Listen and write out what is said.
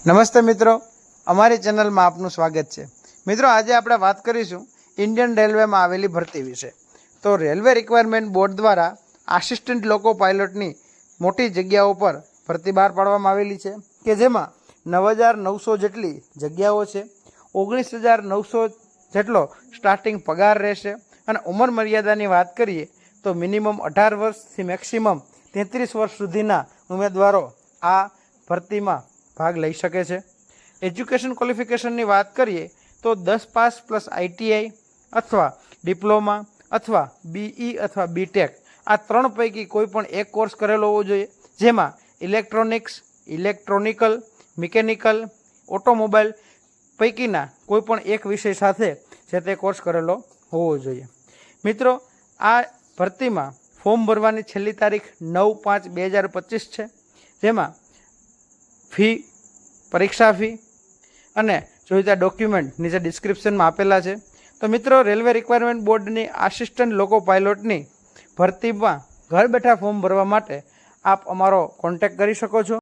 નમસ્તે મિત્રો, અમારી ચેનલમાં આપનું સ્વાગત છે। મિત્રો, આજે આપણે વાત કરીશું ઇન્ડિયન રેલવેમાં આવેલી ભરતી વિશે। તો રેલવે રિક્વાયરમેન્ટ બોર્ડ દ્વારા આસિસ્ટન્ટ લોકો પાયલોટની મોટી જગ્યાઓ પર ભરતી બહાર પાડવામાં આવેલી છે કે જેમાં 9,900 જેટલી જગ્યાઓ છે। 19,900 જેટલો સ્ટાર્ટિંગ પગાર રહેશે અને ઉંમર મર્યાદાની વાત કરીએ તો મિનિમમ 18 વર્ષથી મેક્સિમમ 33 વર્ષ સુધીના ઉમેદવારો આ ભરતીમાં ભાગ લઈ શકે છે। એજ્યુકેશન ક્વોલિફિકેશનની વાત કરીએ તો 10 પાસ પ્લસ ITI અથવા ડિપ્લોમા અથવા BE અથવા BTech આ ત્રણ પૈકી કોઈ પણ એક કોર્સ કરેલો હોવો જોઈએ, જેમાં ઇલેક્ટ્રોનિક્સ, ઇલેક્ટ્રોનિકલ, મિકેનિકલ, ઓટોમોબાઈલ પૈકીના કોઈ પણ એક વિષય સાથે જે તે કોર્સ કરેલો હોવો જોઈએ। મિત્રો, આ ભરતીમાં ફોર્મ ભરવાની છેલ્લી તારીખ 9/5/2025 છે, જેમાં ફી, પરીક્ષા ફી અને જોઈતા ડોક્યુમેન્ટ નીચે ડિસ્ક્રિપ્શનમાં આપેલા છે। તો મિત્રો, રેલવે રિક્વાયરમેન્ટ બોર્ડની આસિસ્ટન્ટ લોકો પાયલોટની ભરતીમાં ઘર બેઠા ફોર્મ ભરવા માટે આપ અમારો કોન્ટેક્ટ કરી શકો છો।